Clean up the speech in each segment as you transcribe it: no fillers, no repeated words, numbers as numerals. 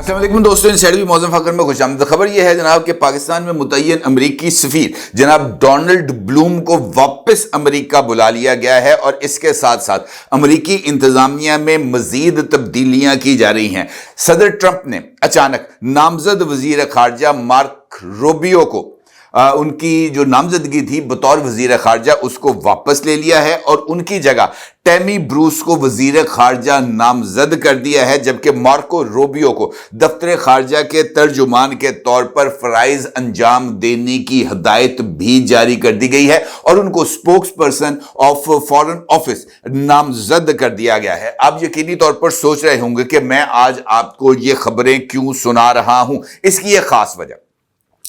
अस्सलाम वालेकुम दोस्तों, इनसाइड भी मौज़ूद फकर में खुशामदीद। खबर यह है जनाब कि पाकिस्तान में मुतय्यन अमरीकी सफीर जनाब डोनाल्ड ब्लूम को वापस अमरीका बुला लिया गया है और इसके साथ साथ अमरीकी इंतजामिया में मजीद तब्दीलियां की जा रही हैं। सदर ट्रंप ने अचानक नामजद वजीर खारजा मार्क रूबियो को उनकी जो नामजदगी थी बतौर वजीर खारजा उसको वापस ले लिया है और उनकी जगह टैमी ब्रूस को वजीर खारजा नामजद कर दिया है, जबकि मार्को रूबियो को दफ्तर खारजा के तर्जुमान के तौर पर फराइज अंजाम देने की हदायत भी जारी कर दी गई है और उनको spokes person of foreign office नामजद कर दिया गया है। आप यकीनी तौर पर सोच रहे होंगे कि मैं आज आपको ये खबरें क्यों सुना रहा हूं। इसकी एक खास वजह,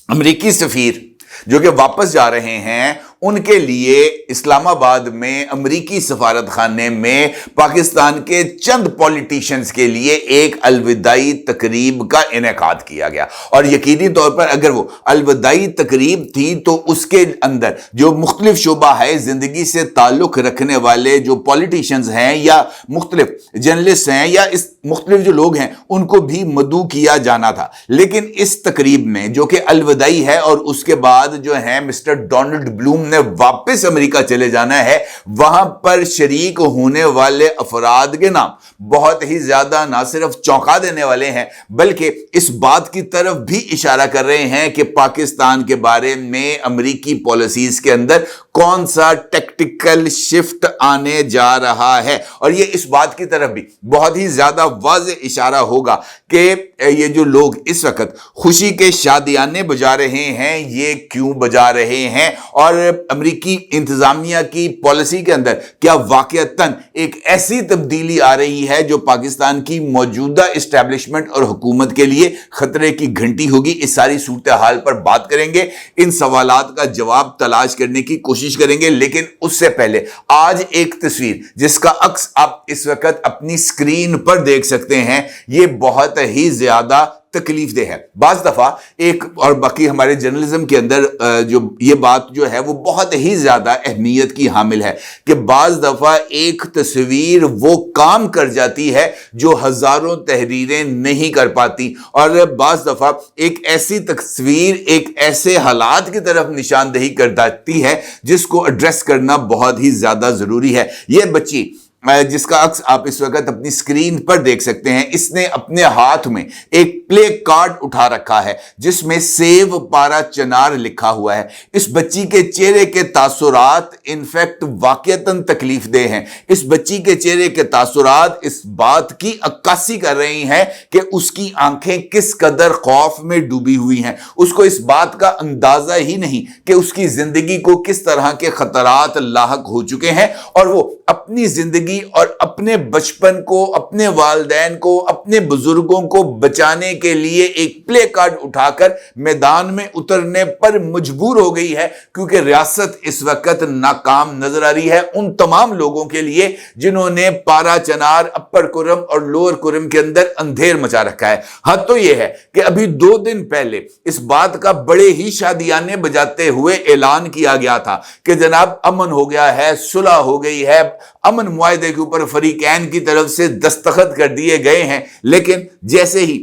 अमरीकी सफीर जो कि वापस जा रहे हैं उनके लिए इस्लामाबाद में अमरीकी सफारत खाने में पाकिस्तान के चंद पॉलिटिशियंस के लिए एक अलविदाई तकरीब का इनेकाद किया गया और यकीनी तौर पर अगर वो अलविदाई तकरीब थी तो उसके अंदर जो मुख्तलिफ शोबा है जिंदगी से ताल्लुक रखने वाले जो पॉलिटिशियंस हैं या मुख्तलिफ जर्नलिस्ट हैं या इस मुख्तलिफ जो लोग हैं उनको भी मदऊ किया जाना था। लेकिन इस तकरीब में जो कि अलविदाई है और उसके बाद जो है मिस्टर डोनाल्ड ब्लूम ने वापस अमेरिका चले जाना है, वहां पर शरीक होने वाले अफराद के नाम बहुत ही ज्यादा ना सिर्फ चौंका देने वाले हैं बल्कि इस बात की तरफ भी इशारा कर रहे हैं कि पाकिस्तान के बारे में अमेरिकी पॉलिसीज के अंदर कौन सा टेक्टिकल शिफ्ट आने जा रहा है। और ये इस बात की तरफ भी बहुत ही ज्यादा वाज़ेह इशारा होगा कि ये जो लोग इस वक्त खुशी के शादियाने बजा रहे हैं ये क्यों बजा रहे हैं और अमेरिकी इंतजामिया की पॉलिसी के अंदर क्या वाकईतन एक ऐसी तब्दीली आ रही है जो पाकिस्तान की मौजूदा इस्टेब्लिशमेंट और हुकूमत के लिए खतरे की घंटी होगी। इस सारी सूरत हाल पर बात करेंगे, इन सवालात का जवाब तलाश करने की कोशिश करेंगे। लेकिन उससे पहले आज एक तस्वीर जिसका अक्स आप इस वक्त अपनी स्क्रीन पर देख सकते हैं, ये बहुत ही ज्यादा तकलीफ दे है। बाज दफा एक और बाकी हमारे जर्नलिज्म के अंदर जो ये बात जो है वो बहुत ही ज्यादा अहमियत की हामिल है कि बाज दफा एक तस्वीर वो काम कर जाती है जो हजारों तहरीरें नहीं कर पाती और बाज दफा एक ऐसी तस्वीर एक ऐसे हालात की तरफ निशानदेही कर देती है जिसको एड्रेस करना बहुत ही ज्यादा जरूरी है। ये बच्ची जिसका अक्स आप इस वक्त अपनी स्क्रीन पर देख सकते हैं, इसने अपने हाथ में एक प्ले कार्ड उठा रखा है जिसमें सेव पारा चनार लिखा हुआ है। इस बच्ची के चेहरे के तासुरात इनफैक्ट वाकईतन तकलीफ दे हैं। इस बच्ची के चेहरे के तासुरात इस बात की अक्कासी कर रही हैं कि उसकी आंखें किस कदर खौफ में डूबी हुई हैं। उसको इस बात का अंदाजा ही नहीं कि उसकी जिंदगी को किस तरह के खतरात लाहक हो चुके हैं और वो अपनी जिंदगी और अपने बचपन को, अपने वालिदैन को, अपने बुजुर्गों को बचाने के लिए एक प्ले कार्ड उठाकर मैदान में उतरने पर मजबूर हो गई है क्योंकि रियासत इस वक्त नाकाम नजर आ रही है उन तमाम लोगों के लिए जिन्होंने पारा चनार, अपर कुरम और लोअर कुरम के अंदर अंधेर मचा रखा है। हद तो यह है कि अभी 2 दिन पहले इस बात का बड़े ही शादियाने बजाते हुए ऐलान किया गया था कि जनाब अमन हो गया है, सुलह हो गई है, अमन मुआहदे के ऊपर फरीकैन की तरफ से दस्तखत कर दिए गए हैं। लेकिन जैसे ही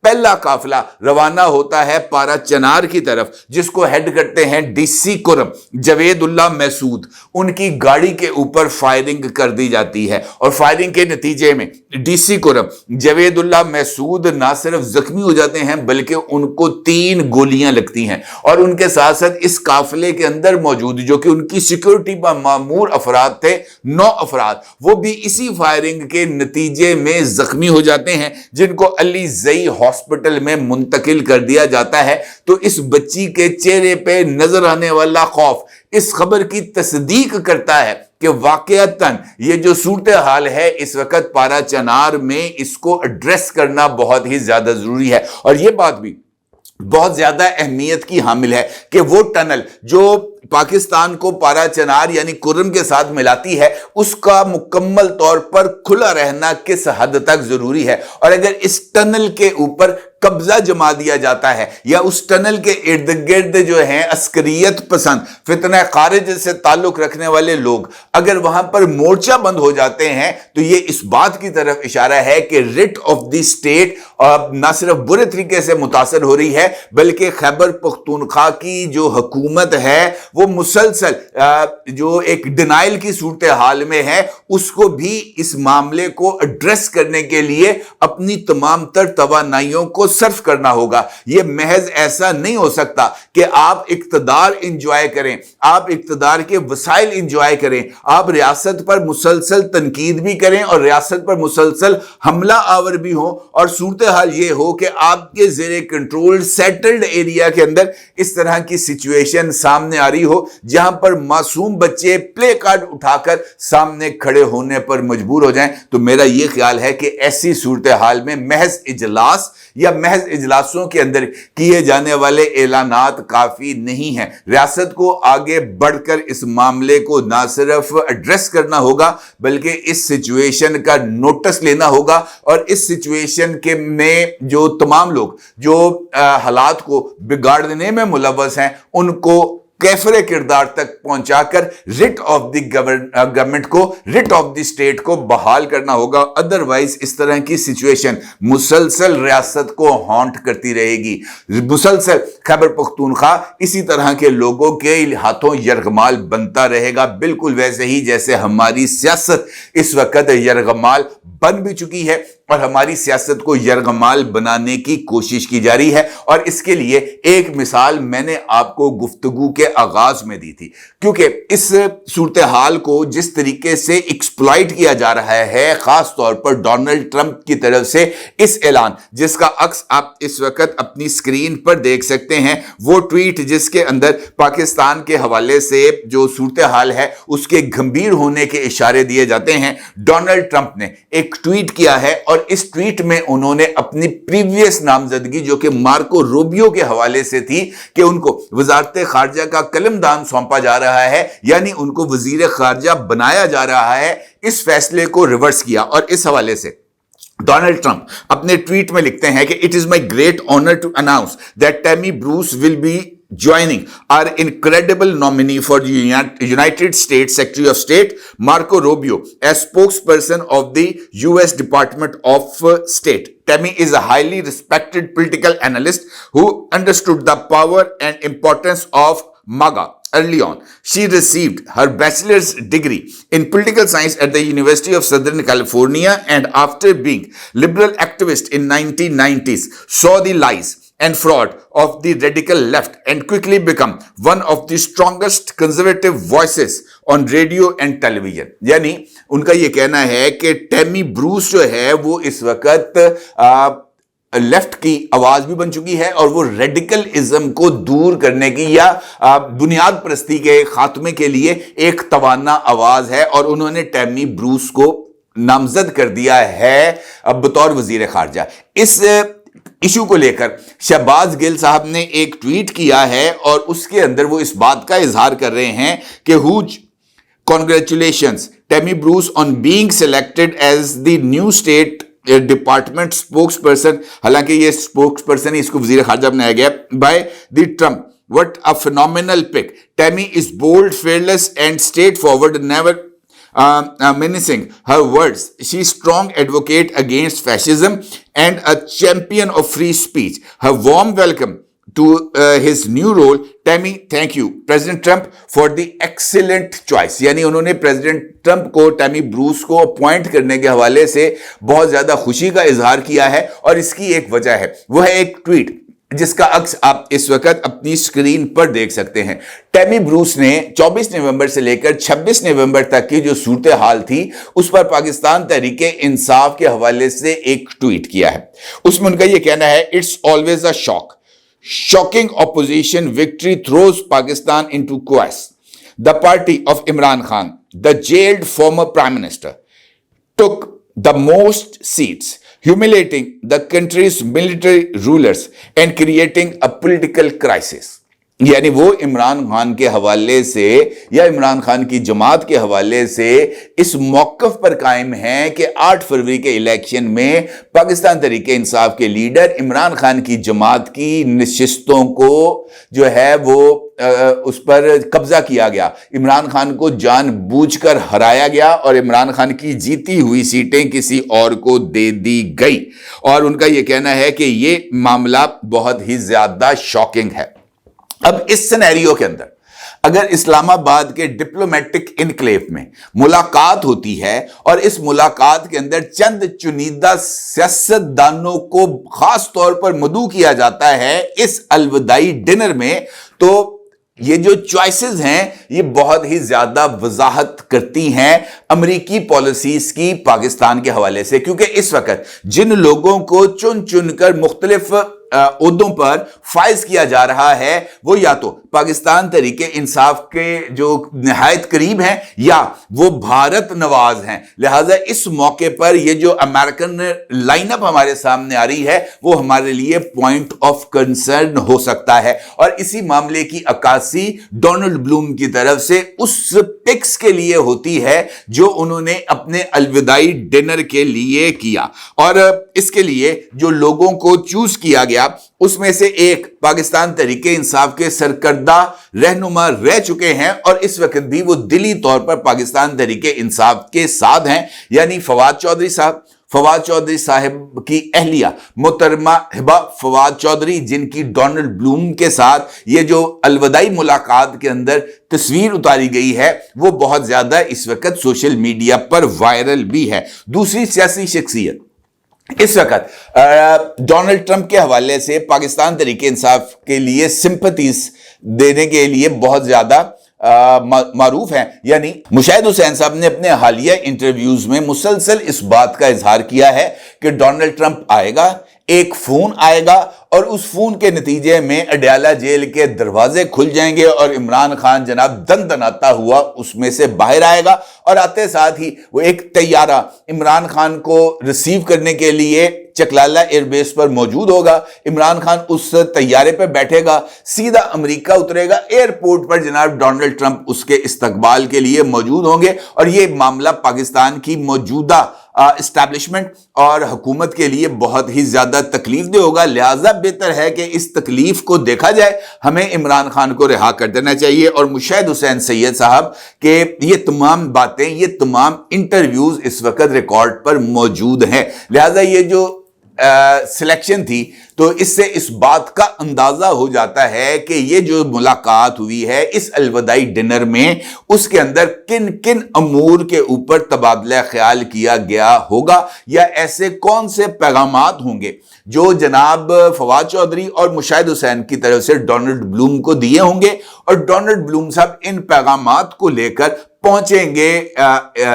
पहला काफिला रवाना होता है पारा चनार की तरफ जिसको हेड करते हैं डीसी कुरम जवेदुल्ला महसूद, उनकी गाड़ी के ऊपर फायरिंग कर दी जाती है और फायरिंग के नतीजे में डीसी कुरम जवेदुल्ला महसूद ना सिर्फ जख्मी हो जाते हैं बल्कि उनको 3 गोलियां लगती हैं और उनके साथ साथ इस काफिले के अंदर मौजूद जो कि उनकी सिक्योरिटी पर मामूर अफराद थे 9 अफराद वो भी इसी फायरिंग के नतीजे में जख्मी हो जाते हैं जिनको अली जई हॉस्पिटल में मुंतकिल कर दिया जाता है। तो इस बच्ची के चेहरे पे नजर आने वाला खौफ इस खबर की तस्दीक करता है कि वाकईतन ये जो सूरत हाल है इस वक्त पारा चनार में इसको एड्रेस करना बहुत ही ज्यादा जरूरी है। और ये बात भी बहुत ज्यादा अहमियत की हामिल है कि वो टनल जो पाकिस्तान को पारा चनार यानी कुर्रम के साथ मिलाती है, उसका मुकम्मल तौर पर खुला रहना किस हद तक जरूरी है, और अगर इस टनल के ऊपर कब्जा जमा दिया जाता है या उस टनल के इर्द गिर्द जो हैं अस्करियत पसंद फितना खारिज से ताल्लुक रखने वाले लोग अगर वहां पर मोर्चा बंद हो जाते हैं, तो ये इस बात की तरफ इशारा है कि रिट ऑफ द स्टेट ना सिर्फ बुरे तरीके से मुतासर हो रही है, बल्कि खैबर पख्तूनख्वा की जो हुकूमत है वो मुसलसल जो एक डिनाइल की सूरत हाल में है, उसको भी इस मामले को एड्रेस करने के लिए अपनी तमाम तर तवानाइयों को सर्फ करना होगा। यह महज ऐसा नहीं हो सकता कि आप इक्तदार इंजॉय करें, आप इक्तदार के वसाइल इंजॉय करें, आप रियासत पर मुसलसल तनकीद भी करें और रियासत पर मुसलसल हमला आवर भी हो, और सूरत हाल यह हो कि आपके जेरे कंट्रोल सेटल्ड एरिया के अंदर इस तरह की सिचुएशन सामने आ रही हो जहां पर मासूम बच्चे प्ले कार्ड उठाकर सामने खड़े होने पर मजबूर हो जाएं। तो मेरा यह ख्याल है कि ऐसी सूरत हाल में महज इजलास या महज इजलासों के अंदर किए जाने वाले ऐलानात काफी नहीं है। रियासत को आगे बढ़कर इस मामले को ना सिर्फ एड्रेस करना होगा, बल्कि इस सिचुएशन का नोटिस लेना होगा, और इस सिचुएशन के में जो तमाम लोग जो हालात को बिगाड़ने में मुलव्वस हैं उनको कैफरे किरदार तक पहुंचाकर रिट ऑफ द गवर्नमेंट को, रिट ऑफ द स्टेट को बहाल करना होगा। अदरवाइज इस तरह की सिचुएशन मुसलसल रियासत को हॉन्ट करती रहेगी। मुसलसल खैबर पख्तूनख्वा इसी तरह के लोगों के हाथों यरगमाल बनता रहेगा, बिल्कुल वैसे ही जैसे हमारी सियासत इस वक्त यरगमाल बन भी चुकी है और हमारी सियासत को यरगमाल बनाने की कोशिश की जा रही है। और इसके लिए एक मिसाल मैंने आपको गुफ्तगू के आगाज में दी थी, क्योंकि इस सूरत हाल को जिस तरीके से एक्सप्लॉइट किया जा रहा है, खास तौर पर डोनाल्ड ट्रंप की तरफ से इस ऐलान, जिसका अक्स आप इस वक्त अपनी स्क्रीन पर देख सकते हैं, वो ट्वीट जिसके अंदर पाकिस्तान के हवाले से जो सूरत हाल है उसके गंभीर होने के इशारे दिए जाते हैं। डोनाल्ड ट्रंप ने एक ट्वीट किया है और इस ट्वीट में उन्होंने अपनी प्रीवियस नामजदगी जो कि मार्को रूबियो के हवाले से थी कि उनको वजारत खारजा का कलमदान सौंपा जा रहा है, यानी उनको वजीर खारजा बनाया जा रहा है, इस फैसले को रिवर्स किया। और इस हवाले से डोनाल्ड ट्रंप अपने ट्वीट में लिखते हैं कि it is my great honour to announce that Tammy Bruce will be joining our incredible nominee for the United States Secretary of State, Marco Rubio, as spokesperson of the U.S. Department of State. Tammy is a highly respected political analyst who understood the power and importance of MAGA early on. She received her bachelor's degree in political science at the University of Southern California, and after being liberal activist in 1990s, saw the lies and fraud of the radical left and quickly become one of the strongest conservative voices on radio and television. यानी उनका ये कहना है कि Tammy Bruce जो है वो इस वक्त लेफ्ट की आवाज भी बन चुकी है और वो रेडिकल इज्म को दूर करने की या बुनियाद परस्ती के खात्मे के लिए एक तवाना आवाज है, और उन्होंने टैमी ब्रूस को नामजद कर दिया है बतौर वजीर खारजा। इस इशू को लेकर शहबाज गिल साहब ने एक ट्वीट किया है और उसके अंदर वो इस बात का इजहार कर रहे हैं कि हुज congratulations Tammy Bruce on being selected as the new state department spokesperson. हालांकि ये स्पोक्स पर्सन ही इसको वजीर खारजा बनाया गया by the Trump. What a phenomenal pick. Tammy is bold, fearless and straightforward, never menacing her words. She is strong advocate against fascism and a champion of free speech. Her warm welcome to his new role. Tammy, thank you President Trump for the excellent choice. यानी उन्होंने president Trump को Tammy Bruce को appoint करने के हवाले से बहुत ज्यादा खुशी का इजहार किया है, और इसकी एक वजह है, वो है एक ट्वीट जिसका अक्स आप इस वक्त अपनी स्क्रीन पर देख सकते हैं। टैमी ब्रूस ने 24 नवंबर से लेकर 26 नवंबर तक की जो सूरत हाल थी उस पर पाकिस्तान तहरीक इंसाफ के हवाले से एक ट्वीट किया है। उसमें उनका यह कहना है, it's always a shock, shocking opposition victory throws Pakistan into cos. The party of Imran Khan, the gelled former prime minister, took the most seats, humiliating the country's military rulers and creating a political crisis. यानी वो इमरान खान के हवाले से या इमरान खान की जमात के हवाले से इस मौक़िफ़ पर कायम है कि 8 फरवरी के इलेक्शन में पाकिस्तान तहरीक इंसाफ के लीडर इमरान खान की जमात की नशिस्तों को जो है वो उस पर कब्जा किया गया, इमरान खान को जानबूझकर हराया गया और इमरान खान की जीती हुई सीटें किसी और को दे दी गई। और उनका यह कहना है कि यह मामला बहुत ही ज्यादा शॉकिंग है। अब इस सिनेरियो के अंदर अगर इस्लामाबाद के डिप्लोमेटिक इनक्लेव में मुलाकात होती है और इस मुलाकात के अंदर चंद चुनिंदा सियासतदानों को खास तौर पर मदऊ किया जाता है इस अलविदाई डिनर में, तो ये जो चॉइसेस हैं ये बहुत ही ज्यादा वजाहत करती हैं अमेरिकी पॉलिसीज की पाकिस्तान के हवाले से। क्योंकि इस वक्त जिन लोगों को चुन चुनकर मुख्तलिफ ओहदों पर फाइज किया जा रहा है वो या तो पाकिस्तान तहरीक इंसाफ के जो निहायत करीब हैं या वो भारत नवाज हैं। लिहाजा इस मौके पर ये जो अमेरिकन लाइनअप हमारे सामने आ रही है वो हमारे लिए पॉइंट ऑफ कंसर्न हो सकता है। और इसी मामले की अक्कासी डोनाल्ड ब्लूम की तरफ से उस पिक्स के लिए होती है जो उन्होंने अपने अलविदाई डिनर के लिए किया। और इसके लिए जो लोगों को चूज किया गया उसमें से एक पाकिस्तान तहरीक इंसाफ के सरकर्दा रहनुमा रह चुके हैं और इस वक्त भी वो दिली तौर पर पाकिस्तान तहरीक इंसाफ के साथ हैं, यानी फवाद चौधरी साहब। फवाद चौधरी साहब की अहलिया मोहतरमा हिबा फवाद चौधरी, जिनकी डोनाल्ड ब्लूम के साथ ये जो अलविदाई मुलाकात के अंदर तस्वीर उतारी गई है वो बहुत ज्यादा इस वक्त सोशल मीडिया पर वायरल भी है। दूसरी सियासी शख्सियत इस वक्त डोनाल्ड ट्रंप के हवाले से पाकिस्तान तहरीक इंसाफ के लिए सिंपैथीज देने के लिए बहुत ज्यादा मारूफ हैं, यानी मुशाहिद हुसैन साहब ने अपने हालिया इंटरव्यूज में मुसलसल इस बात का इजहार किया है कि डोनाल्ड ट्रंप आएगा, एक फोन आएगा और उस फोन के नतीजे में अडयाला जेल के दरवाजे खुल जाएंगे और इमरान खान जनाब दनदनाता हुआ उसमें से बाहर आएगा और आते साथ ही वो एक तैयारा इमरान खान को रिसीव करने के लिए चकलाला एयरबेस पर मौजूद होगा। इमरान खान उस तैयारे पर बैठेगा, सीधा अमेरिका उतरेगा, एयरपोर्ट पर जनाब डोनाल्ड ट्रंप उसके इस्तकबाल के लिए मौजूद होंगे और यह मामला पाकिस्तान की मौजूदा एस्टैब्लिशमेंट और हुकूमत के लिए बहुत ही ज्यादा तकलीफ दे होगा। लिहाजा बेहतर है कि इस तकलीफ को देखा जाए, हमें इमरान खान को रिहा कर देना चाहिए। और मुशाहिद हुसैन सैयद साहब के ये तमाम बातें, ये तमाम इंटरव्यूज इस वक्त रिकॉर्ड पर मौजूद हैं। लिहाजा ये जो सिलेक्शन थी तो इससे इस बात का अंदाजा हो जाता है कि ये जो मुलाकात हुई है इस अलविदाई डिनर में उसके अंदर किन किन अमूर के ऊपर तबादला ख्याल किया गया होगा या ऐसे कौन से पैगामात होंगे जो जनाब फवाद चौधरी और मुशाहिद हुसैन की तरफ से डोनाल्ड ब्लूम को दिए होंगे और डोनाल्ड ब्लूम साहब इन पैगामात को लेकर पहुंचेंगे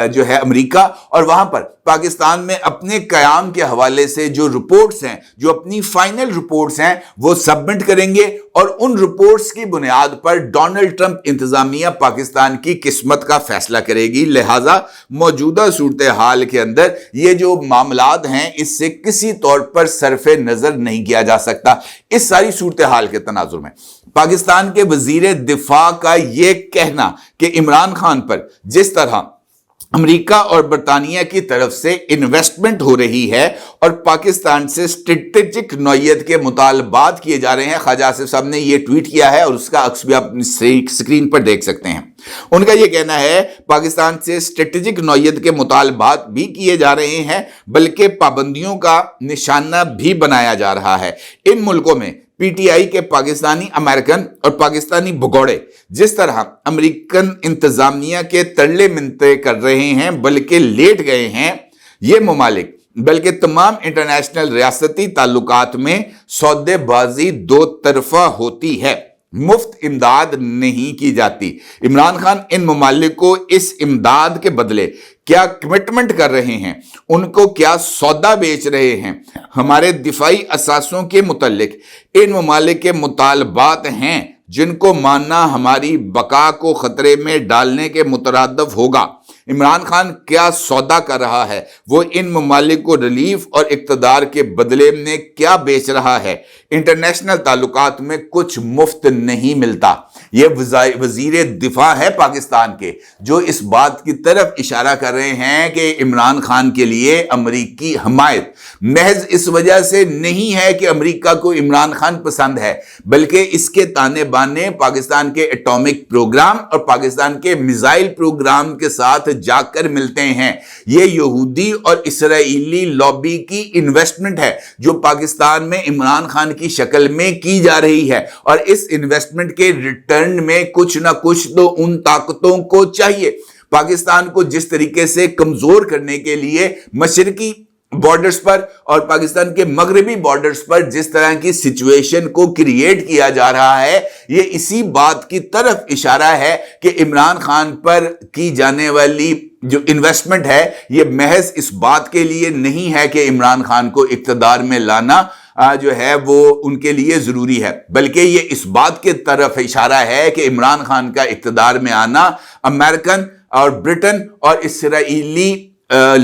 जो है अमेरिका और वहां पर पाकिस्तान में अपने कयाम के हवाले से जो रिपोर्ट्स हैं, जो अपनी फाइनल रिपोर्ट्स हैं वो सबमिट करेंगे और उन रिपोर्ट्स की बुनियाद पर डोनाल्ड ट्रंप इंतजामिया पाकिस्तान की किस्मत का फैसला करेगी। लिहाजा मौजूदा सूरत हाल के अंदर ये जो मामलात हैं इससे किसी तौर पर सरफे नजर नहीं किया जा सकता। इस सारी सूरत हाल के तनाजुर में पाकिस्तान के वजीर दिफा का यह कहना कि इमरान खान पर जिस तरह अमेरिका और बरतानिया की तरफ से इन्वेस्टमेंट हो रही है और पाकिस्तान से स्ट्रेटेजिक नौयत के मुतालबात किए जा रहे हैं, ख्वाजा आसिफ साहब ने यह ट्वीट किया है और उसका अक्स भी आप स्क्रीन पर देख सकते हैं। उनका यह कहना है पाकिस्तान से स्ट्रेटेजिक नौयत के मुतालबात भी किए जा रहे हैं बल्कि पाबंदियों का निशाना भी बनाया जा रहा है। इन मुल्कों में पीटीआई के पाकिस्तानी अमेरिकन और पाकिस्तानी भगोड़े जिस तरह अमेरिकन इंतजामिया के तरले मिन्नतें कर रहे हैं बल्कि लेट गए हैं, ये ममालिक बल्कि तमाम इंटरनेशनल रियासती ताल्लुकात में सौदेबाजी दो तरफा होती है, मुफ्त इमदाद नहीं की जाती। इमरान खान इन ममालिक को इस इमदाद के बदले क्या कमिटमेंट कर रहे हैं, उनको क्या सौदा बेच रहे हैं। हमारे दिफाई असासों के मुतल्लिक इन ममालिक के मुतालबात हैं जिनको मानना हमारी बका को खतरे में डालने के मुतरादफ होगा। इमरान खान क्या सौदा कर रहा है, वो इन ममालिक को रिलीफ और इक़्तिदार के बदले में क्या बेच रहा है, इंटरनेशनल ताल्लुकात में कुछ मुफ्त नहीं मिलता। ये वजीर दिफा है पाकिस्तान के जो इस बात की तरफ इशारा कर रहे हैं कि इमरान खान के लिए अमरीकी हमायत महज इस वजह से नहीं है कि अमरीका को इमरान खान पसंद है, बल्कि इसके ताने बाने पाकिस्तान के एटॉमिक प्रोग्राम और पाकिस्तान के मिसाइल प्रोग्राम के साथ जाकर मिलते हैं। ये यहूदी और इसराइली लॉबी की इन्वेस्टमेंट है जो पाकिस्तान में इमरान खान की शक्ल में की जा रही है, और इस इन्वेस्टमेंट के रिटर्न में कुछ ना कुछ तो उन ताकतों को चाहिए। पाकिस्तान को जिस तरीके से कमजोर करने के लिए मशरकी बॉर्डर्स पर और पाकिस्तान के मगरबी बॉर्डर्स पर जिस तरह की सिचुएशन को क्रिएट किया जा रहा है, ये इसी बात की तरफ इशारा है कि इमरान खान पर की जाने वाली जो इन्वेस्टमेंट है ये महज इस बात के लिए नहीं है कि इमरान खान को इक्तदार में लाना जो है वो उनके लिए जरूरी है, बल्कि ये इस बात के तरफ इशारा है कि इमरान खान का इक्तदार में आना अमेरिकन और ब्रिटेन और इसराइली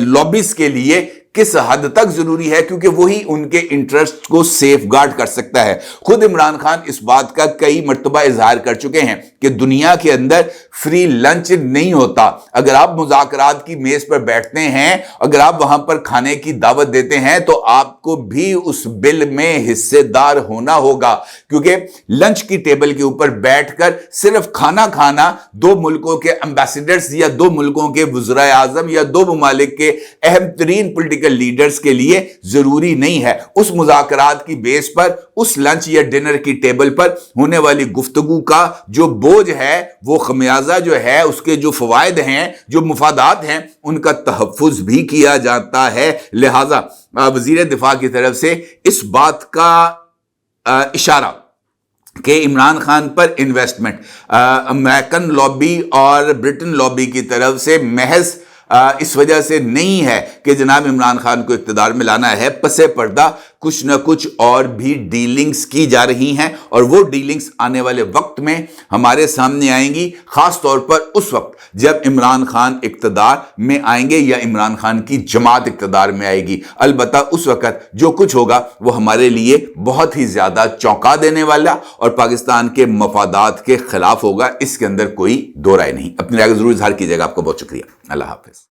लॉबीज के लिए किस हद तक जरूरी है, क्योंकि वही उनके इंटरेस्ट को सेफ गार्ड कर सकता है। खुद इमरान खान इस बात का कई मर्तबा इजहार कर चुके हैं कि दुनिया के अंदर फ्री लंच नहीं होता। अगर आप मुज़ाकरात की मेज पर बैठते हैं, अगर आप वहां पर खाने की दावत देते हैं, तो आपको भी उस बिल में हिस्सेदार होना होगा, क्योंकि लंच की टेबल के ऊपर बैठकर सिर्फ खाना खाना दो मुल्कों के एम्बेसडर्स या दो मुल्कों के वज़ीर आज़म या दो ममालिक के अहम तरीन पोलिटिकल लीडर्स के लिए जरूरी नहीं है। उस मुज़ाकरात की बेस पर, उस लंच या डिनर की टेबल पर होने वाली गुफ्तगू का जो बोझ है, वो खमियाजा जो है, उसके जो फवायद हैं, जो मुफादात हैं, उनका तहफ़्फ़ुज़ भी किया जाता है। लिहाजा वज़ीर दिफा की तरफ से इस बात का इशारा कि इमरान खान पर इन्वेस्टमेंट अमेरिकन लॉबी और ब्रिटेन लॉबी की तरफ से महज इस वजह से नहीं है कि जनाब इमरान खान को इक़्तिदार में लाना है, पसे पर्दा कुछ न कुछ और भी डीलिंग्स की जा रही हैं, और वो डीलिंग्स आने वाले वक्त में हमारे सामने आएंगी, खास तौर पर उस वक्त जब इमरान खान इक़्तिदार में आएंगे या इमरान खान की जमात इक़्तिदार में आएगी। अलबत्ता उस वक्त जो कुछ होगा वो हमारे लिए बहुत ही ज़्यादा चौंका देने वाला और पाकिस्तान के मफादात के खिलाफ होगा, इसके अंदर कोई दो राय नहीं। अपनी राय ज़रूर इज़हार कीजिएगा। आपको बहुत शुक्रिया। अल्लाह हाफ़िज़।